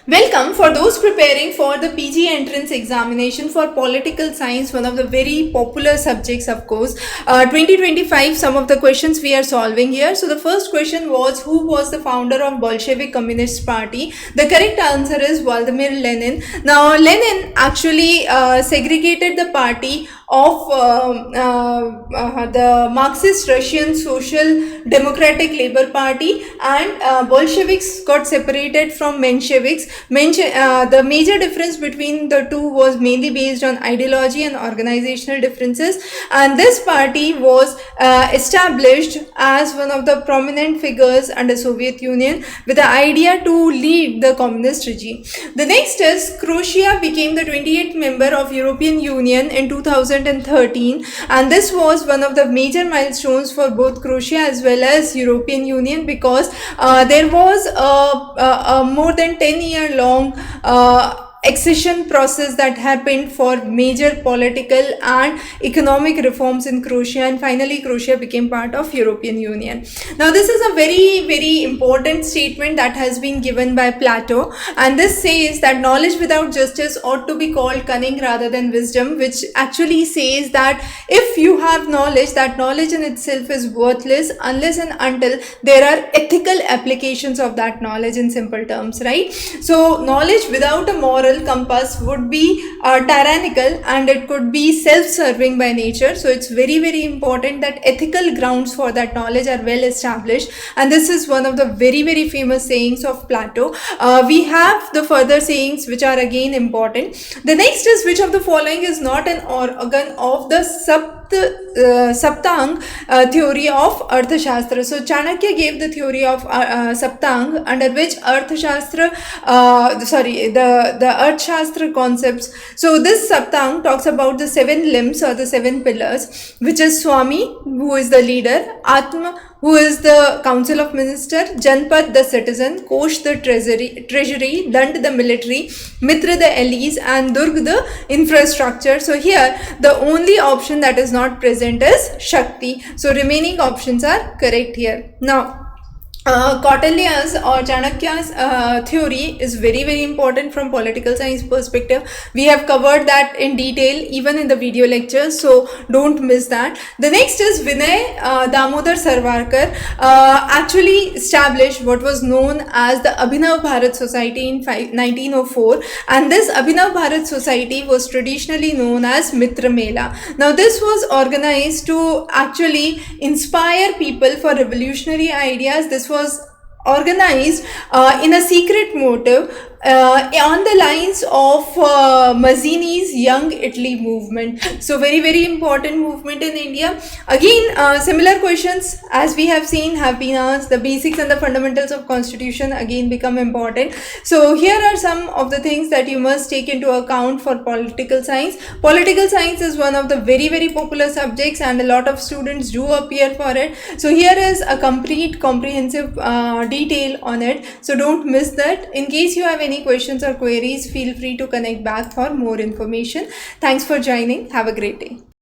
Welcome for those preparing for the PG entrance examination for political science, one of the very popular subjects, of course. 2025, some of the questions we are solving here. So the first question was, who was the founder of Bolshevik Communist Party? The correct answer is Vladimir Lenin. Now, Lenin actually segregated the party of the Marxist Russian Social Democratic Labour Party, and Bolsheviks got separated from Mensheviks. The major difference between the two was mainly based on ideology and organizational differences, and this party was established as one of the prominent figures under Soviet Union with the idea to lead the communist regime. The next is Croatia became the 28th member of European Union in 2013, and this was one of the major milestones for both Croatia as well as European Union, because there was a more than 10-year long accession process that happened for major political and economic reforms in Croatia, and finally Croatia became part of European Union. Now this is a very important statement that has been given by Plato, and this says that knowledge without justice ought to be called cunning rather than wisdom, which actually says that if you have knowledge, that knowledge in itself is worthless unless and until there are ethical applications of that knowledge, in simple terms, right? So knowledge without a moral compass would be tyrannical, and it could be self-serving by nature. So it's very important that ethical grounds for that knowledge are well established, and this is one of the very famous sayings of Plato. We have the further sayings which are again important. The next is, which of the following is not an organ of the Saptang theory of Arthashastra? So Chanakya gave the theory of Saptang, under which Arthashastra, the Arthashastra concepts. So this Saptang talks about the 7 limbs or the 7 pillars, which is Swami, who is the leader; Atma, who is the council of minister; Janpad, the citizen; Kosh, the treasury; Dand, the military; Mitra, the allies; and Durg, the infrastructure. So here the only option that is not present is Shakti. So remaining options are correct here. Now Kautilya's or Chanakya's theory is very important from political science perspective. We have covered that in detail even in the video lecture, so don't miss that. The next is Vinay Damodar Sarwarkar actually established what was known as the Abhinav Bharat Society in 1904, and this Abhinav Bharat Society was traditionally known as Mitra Mela. Now this was organized to actually inspire people for revolutionary ideas. This was organized in a secret motive on the lines of Mazzini's Young Italy movement. So very important movement in India. Again, similar questions as we have seen have been asked. The basics and the fundamentals of constitution again become important. So here are some of the things that you must take into account for political science. Political science is one of the very popular subjects, and a lot of students do appear for it. So here is a complete comprehensive detail on it, so don't miss that. In case you have any questions or queries, feel free to connect back for more information. Thanks for joining. Have a great day.